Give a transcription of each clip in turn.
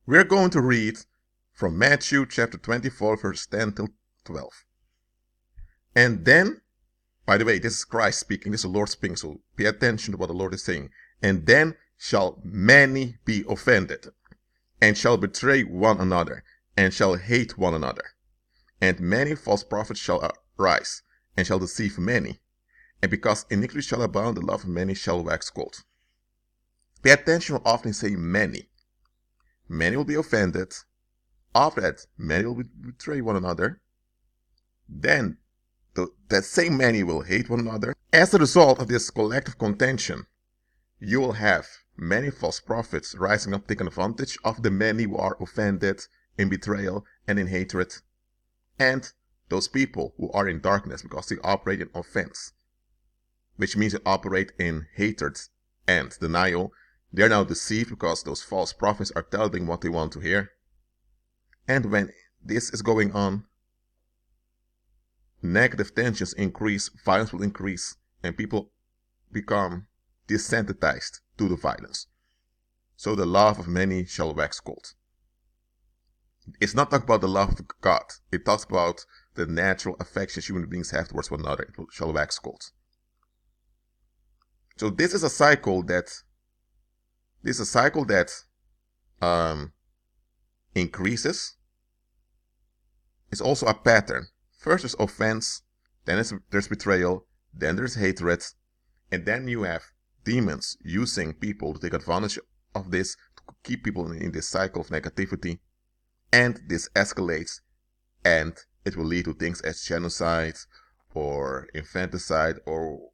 We're going to read from Matthew chapter 24, verse 10 till 12. And then, by the way, this is Christ speaking, this is the Lord speaking, so pay attention to what the Lord is saying. And then shall many be offended, and shall betray one another, and shall hate one another. And many false prophets shall arise, and shall deceive many. And because iniquity shall abound, the love of many shall wax cold. Pay attention, will often say many. Many will be offended. After that, many will betray one another. Then, that same many will hate one another. As a result of this collective contention, you will have many false prophets rising up, taking advantage of the many who are offended in betrayal and in hatred. And those people who are in darkness because they operate in offense, which means they operate in hatred and denial. They're now deceived because those false prophets are telling what they want to hear. And when this is going on, negative tensions increase, violence will increase, and people become desensitized to the violence. So the love of many shall wax cold. It's not talking about the love of God. It talks about the natural affections human beings have towards one another. It shall wax cold. So this is a cycle that increases. It's also a pattern. First there's offense, then there's betrayal, then there's hatred, and then you have demons using people to take advantage of this, to keep people in this cycle of negativity. And this escalates, and it will lead to things as genocide or infanticide, or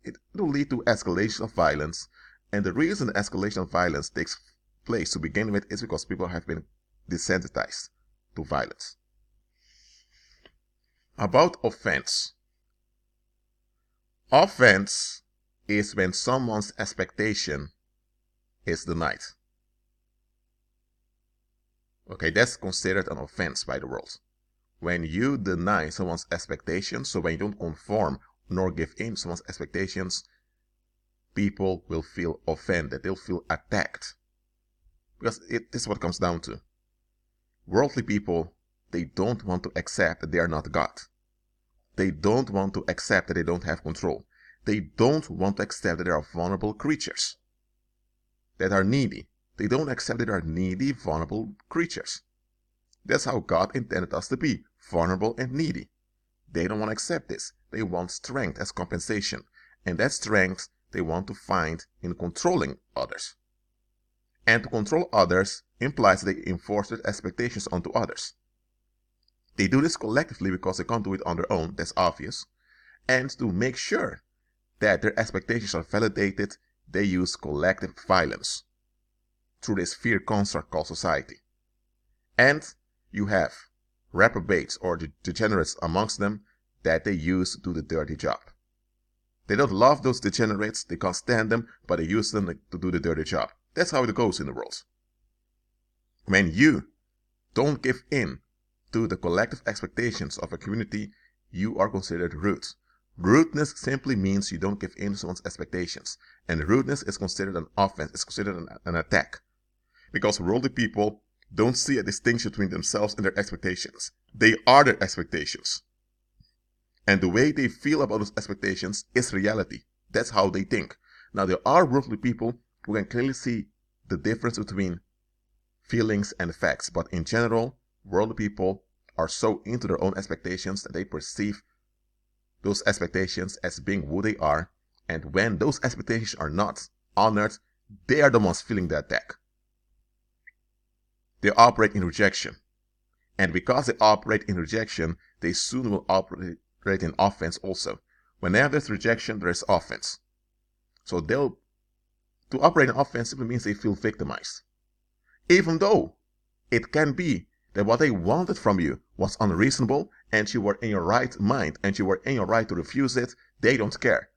it will lead to escalation of violence. And the reason the escalation of violence takes place to begin with is because people have been desensitized to violence. About offense. Offense is when someone's expectation is denied. Okay, that's considered an offense by the world. When you deny someone's expectations, so when you don't conform nor give in to someone's expectations, people will feel offended. They'll feel attacked. Because this is what it comes down to. Worldly people, they don't want to accept that they are not God. They don't want to accept that they don't have control. They don't want to accept that they are vulnerable creatures that are needy. They don't accept that they are needy, vulnerable creatures. That's how God intended us to be, vulnerable and needy. They don't want to accept this. They want strength as compensation. And that strength they want to find in controlling others. And to control others implies they enforce their expectations onto others. They do this collectively because they can't do it on their own, that's obvious. And to make sure that their expectations are validated, they use collective violence through this fear construct called society. And you have reprobates or degenerates amongst them that they use to do the dirty job. They don't love those degenerates, they can't stand them, but they use them to do the dirty job. That's how it goes in the world. When you don't give in to the collective expectations of a community, you are considered rude. Rudeness simply means you don't give in to someone's expectations. And rudeness is considered an offense, it's considered an attack. Because worldly people don't see a distinction between themselves and their expectations. They are their expectations. And the way they feel about those expectations is reality. That's how they think. Now, there are worldly people who can clearly see the difference between feelings and facts. But in general, worldly people are so into their own expectations that they perceive those expectations as being who they are. And when those expectations are not honored, they are the ones feeling the attack. They operate in rejection. And because they operate in rejection, they soon will operate in offense also. Whenever there's rejection, there's offense. So to operate in offense simply means they feel victimized. Even though it can be that what they wanted from you was unreasonable and you were in your right mind and you were in your right to refuse it, they don't care.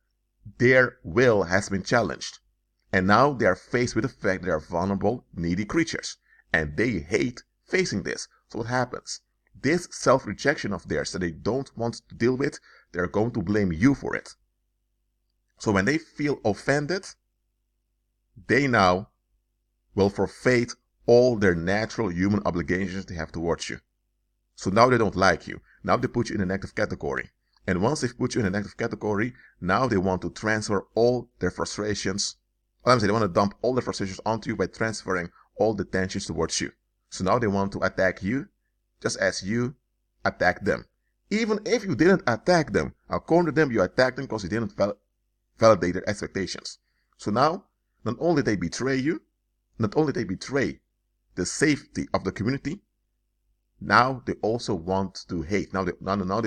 Their will has been challenged. And now they are faced with the fact they are vulnerable, needy creatures. And they hate facing this. So what happens? This self-rejection of theirs that they don't want to deal with, they're going to blame you for it. So when they feel offended, they now will forfeit all their natural human obligations they have towards you. So now they don't like you. Now they put you in a negative category. And once they've put you in a negative category, now they want to transfer all their frustrations. They want to dump all the frustrations onto you by transferring all the tensions towards you. So now they want to attack you just as you attack them. Even if you didn't attack them, according to them, you attacked them because you didn't validate their expectations. So now, not only they betray you, not only they betray the safety of the community, now they also want to hate. Now they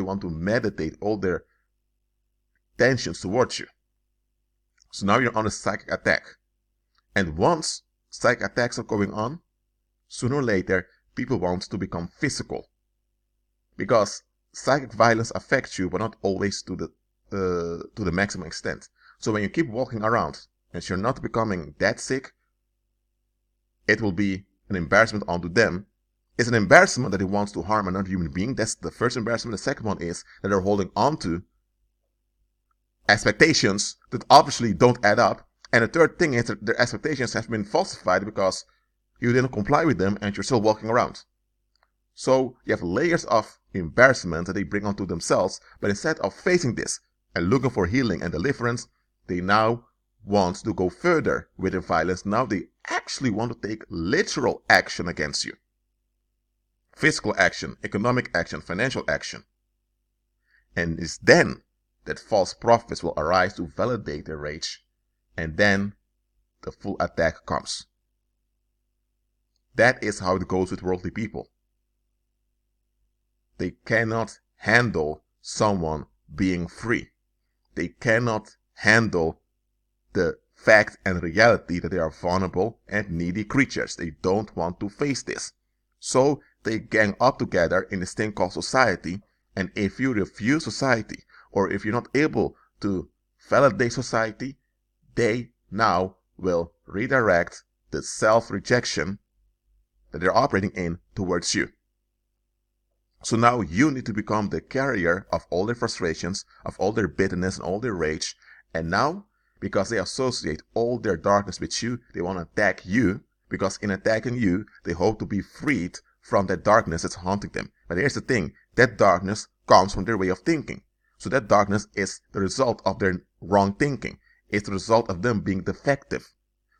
want to meditate all their tensions towards you. So now you're on a psychic attack. And once psychic attacks are going on, sooner or later, people want to become physical. Because psychic violence affects you, but not always to the maximum extent. So when you keep walking around and you're not becoming that sick, it will be an embarrassment onto them. It's an embarrassment that he wants to harm another human being. That's the first embarrassment. The second one is that they're holding on to expectations that obviously don't add up. And the third thing is that their expectations have been falsified because you didn't comply with them and you're still walking around. So you have layers of embarrassment that they bring onto themselves, but instead of facing this and looking for healing and deliverance, they now want to go further with their violence. Now they actually want to take literal action against you. Physical action, economic action, financial action. And it's then that false prophets will arise to validate their rage, and then the full attack comes. That is how it goes with worldly people. They cannot handle someone being free. They cannot handle the fact and reality that they are vulnerable and needy creatures. They don't want to face this. So they gang up together in this thing called society, and if you refuse society, or if you're not able to validate society, they now will redirect the self-rejection that they're operating in towards you. So now you need to become the carrier of all their frustrations, of all their bitterness and all their rage. And now, because they associate all their darkness with you, they want to attack you, because in attacking you, they hope to be freed from that darkness that's haunting them. But here's the thing, that darkness comes from their way of thinking. So that darkness is the result of their wrong thinking. It's the result of them being defective.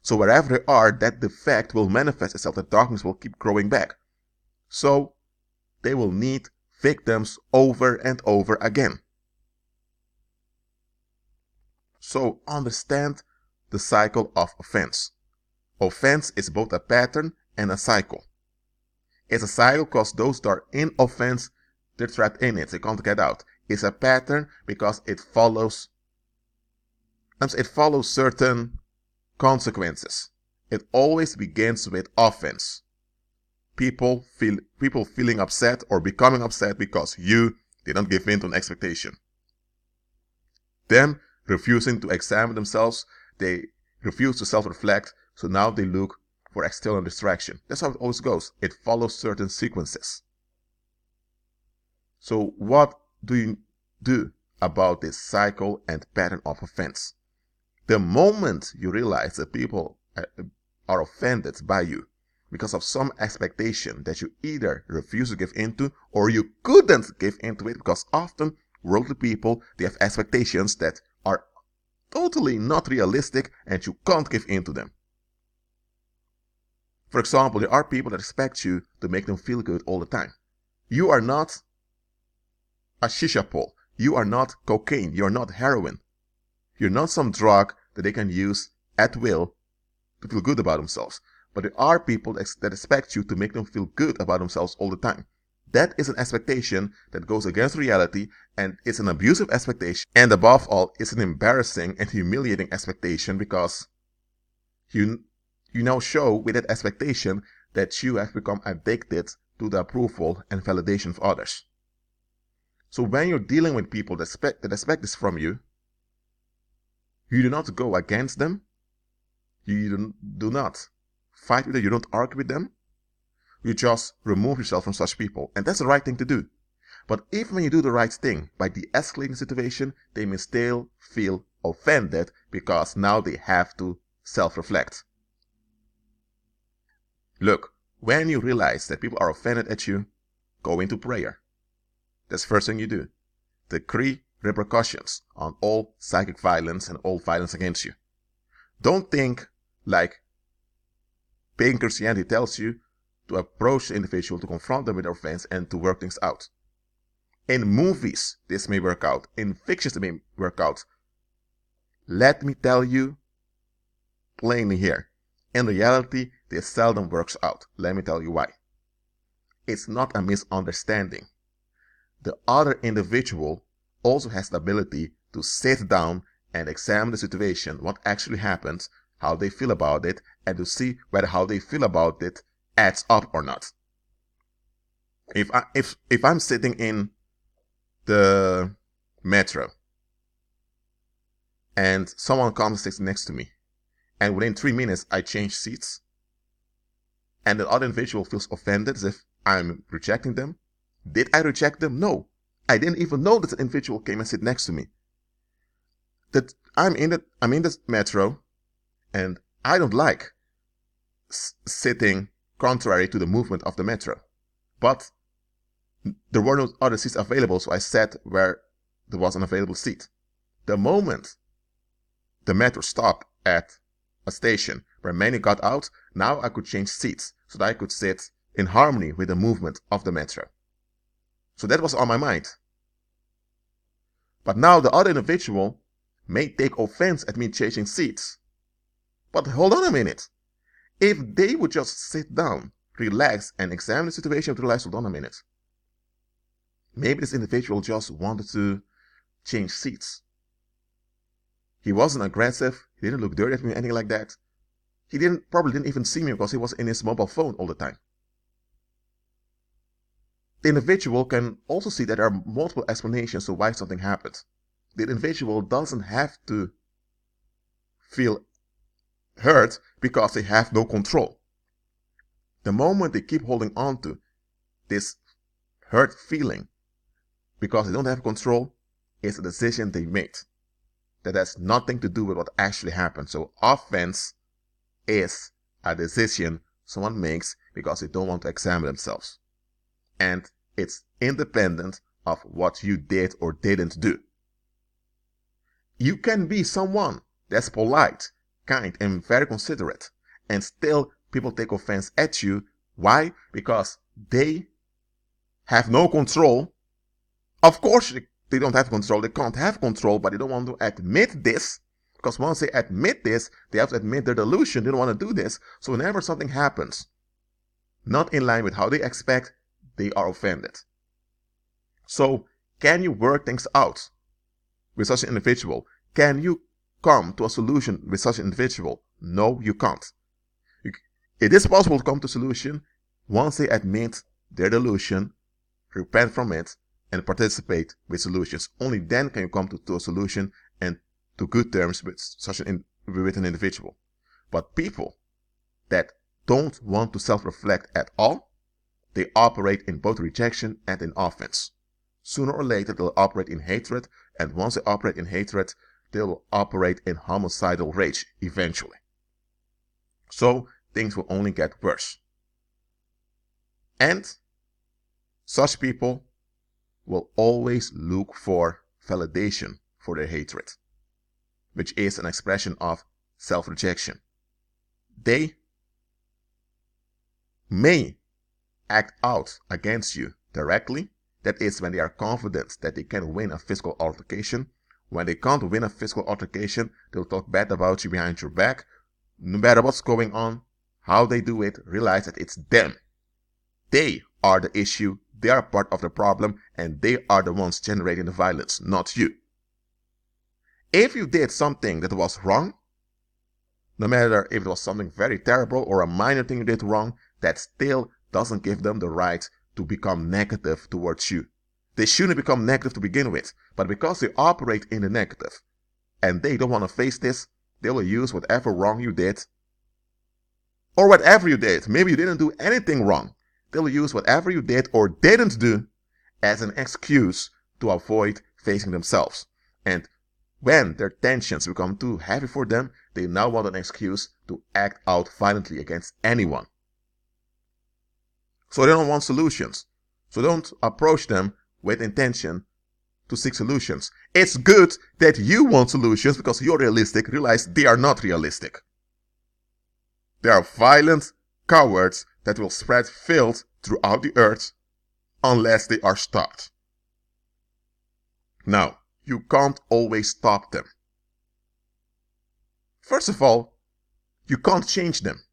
So wherever they are, that defect will manifest itself. The darkness will keep growing back. So they will need victims over and over again. So understand the cycle of offense. Offense is both a pattern and a cycle. It's a cycle because those that are in offense, they're trapped in it. They can't get out. It's a pattern because it follows certain consequences. It always begins with offense. People feeling upset or becoming upset because you didn't give in to an expectation. Them refusing to examine themselves, they refuse to self-reflect, so now they look for external distraction. That's how it always goes. It follows certain sequences. So what do you do about this cycle and pattern of offense? The moment you realize that people are offended by you because of some expectation that you either refuse to give into or you couldn't give into it, because often worldly people, they have expectations that are totally not realistic and you can't give into them. For example, there are people that expect you to make them feel good all the time. You are not a shisha pole. You are not cocaine. You are not heroin. You're not some drug that they can use at will to feel good about themselves. But there are people that expect you to make them feel good about themselves all the time. That is an expectation that goes against reality, and it's an abusive expectation. And above all, it's an embarrassing and humiliating expectation, because you now show with that expectation that you have become addicted to the approval and validation of others. So when you're dealing with people that expect this from you, you do not go against them. You do not fight with them. You don't argue with them. You just remove yourself from such people. And that's the right thing to do. But even when you do the right thing by de-escalating the situation, they may still feel offended because now they have to self-reflect. Look, when you realize that people are offended at you, go into prayer. That's the first thing you do. Decree repercussions on all psychic violence and all violence against you. Don't think like pagan Christianity tells you to approach the individual, to confront them with their offense, and to work things out. In movies, this may work out. In fictions, it may work out. Let me tell you plainly here. In reality, this seldom works out. Let me tell you why. It's not a misunderstanding. The other individual also has the ability to sit down and examine the situation, what actually happened, how they feel about it, and to see whether how they feel about it adds up or not. If I'm sitting in the metro and someone comes and sits next to me, and within 3 minutes I change seats, and the other individual feels offended as if I'm rejecting them, did I reject them? No. I didn't even know that the individual came and sit next to me. That I'm in the metro, and I don't like sitting contrary to the movement of the metro. But there were no other seats available, so I sat where there was an available seat. The moment the metro stopped at a station where many got out, now I could change seats so that I could sit in harmony with the movement of the metro. So that was on my mind. But now the other individual may take offense at me changing seats. But hold on a minute. If they would just sit down, relax, and examine the situation, realize, hold on a minute. Maybe this individual just wanted to change seats. He wasn't aggressive. He didn't look dirty at me or anything like that. He probably didn't even see me because he was in his mobile phone all the time. The individual can also see that there are multiple explanations to why something happened. The individual doesn't have to feel hurt because they have no control. The moment they keep holding on to this hurt feeling because they don't have control, it's a decision they made. That has nothing to do with what actually happened. So offense is a decision someone makes because they don't want to examine themselves. And it's independent of what you did or didn't do. You can be someone that's polite, kind, and very considerate, and still people take offense at you. Why? Because they have no control. Of course, they don't have control. They can't have control, but they don't want to admit this. Because once they admit this, they have to admit their delusion. They don't want to do this. So whenever something happens, not in line with how they expect, they are offended. So, can you work things out with such an individual? Can you come to a solution with such an individual? No, you can't. It is possible to come to a solution once they admit their delusion, repent from it, and participate with solutions. Only then can you come to a solution and to good terms with with an individual. But people that don't want to self-reflect at all, they operate in both rejection and in offense. Sooner or later, they'll operate in hatred, and once they operate in hatred, they'll operate in homicidal rage eventually. So, things will only get worse. And such people will always look for validation for their hatred, which is an expression of self-rejection. They may act out against you directly. That is when they are confident that they can win a physical altercation. When they can't win a physical altercation, they'll talk bad about you behind your back. No matter what's going on, how they do it, realize that it's them. They are the issue, they are part of the problem, and they are the ones generating the violence, not you. If you did something that was wrong, no matter if it was something very terrible or a minor thing you did wrong, that still doesn't give them the right to become negative towards you. They shouldn't become negative to begin with, but because they operate in the negative and they don't want to face this, they will use whatever wrong you did or whatever you did. Maybe you didn't do anything wrong. They will use whatever you did or didn't do as an excuse to avoid facing themselves. And when their tensions become too heavy for them, they now want an excuse to act out violently against anyone. So they don't want solutions. So don't approach them with intention to seek solutions. It's good that you want solutions because you're realistic. Realize they are not realistic. They are violent cowards that will spread filth throughout the earth unless they are stopped. Now, you can't always stop them. First of all, you can't change them.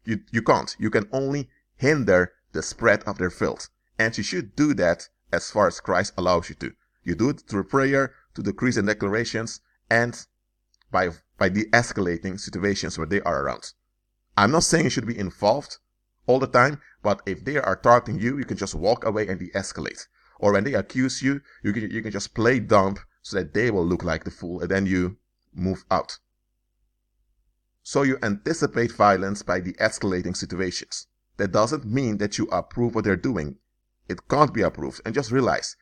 You can't. You can only hinder the spread of their filth. And you should do that as far as Christ allows you to. You do it through prayer, through decrees and declarations, and by de-escalating situations where they are around. I'm not saying you should be involved all the time, but if they are targeting you, you can just walk away and de-escalate. Or when they accuse you, you can just play dumb so that they will look like the fool, and then you move out. So you anticipate violence by de-escalating situations. That doesn't mean that you approve what they're doing. It can't be approved. And just realize,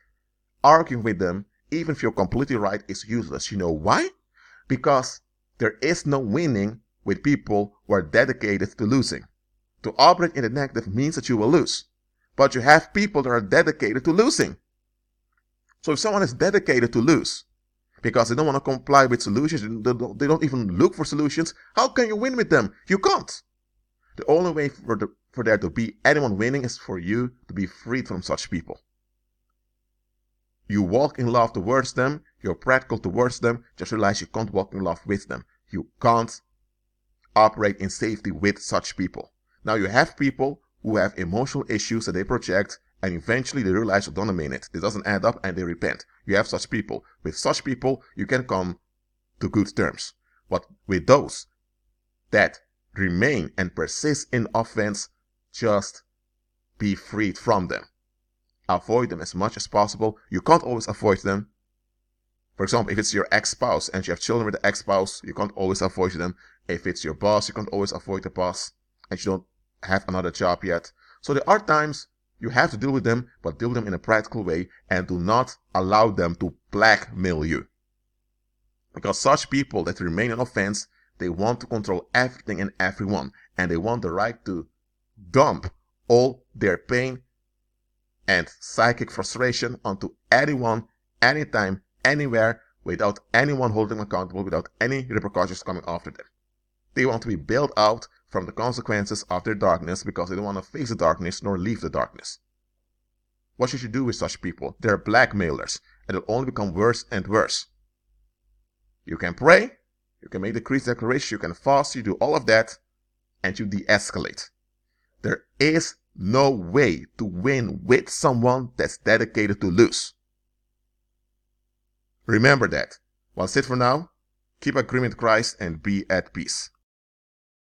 arguing with them, even if you're completely right, is useless. You know why? Because there is no winning with people who are dedicated to losing. To operate in the negative means that you will lose. But you have people that are dedicated to losing. So if someone is dedicated to lose, because they don't want to comply with solutions, they don't even look for solutions, how can you win with them? You can't. The only way for there to be anyone winning is for you to be freed from such people. You walk in love towards them, you're practical towards them, just realize you can't walk in love with them. You can't operate in safety with such people. Now you have people who have emotional issues that they project, and eventually they realize, oh, don't mean it. This doesn't add up, and they repent. You have such people. With such people, you can come to good terms. But with those that remain and persist in offense, just be freed from them. Avoid them as much as possible. You can't always avoid them. For example, if it's your ex-spouse and you have children with the ex-spouse, you can't always avoid them. If it's your boss, you can't always avoid the boss, and you don't have another job yet. So there are times you have to deal with them, but deal with them in a practical way, and do not allow them to blackmail you. Because such people that remain in offense, they want to control everything and everyone, and they want the right to dump all their pain and psychic frustration onto anyone, anytime, anywhere, without anyone holding them accountable, without any repercussions coming after them. They want to be bailed out from the consequences of their darkness because they don't want to face the darkness nor leave the darkness. What should you do with such people? They're blackmailers, and it'll only become worse and worse. You can pray, you can make decrees, declarations, you can fast, you do all of that, and you de-escalate. There is no way to win with someone that's dedicated to lose. Remember that. Well, that's it for now. Keep agreeing with Christ and be at peace.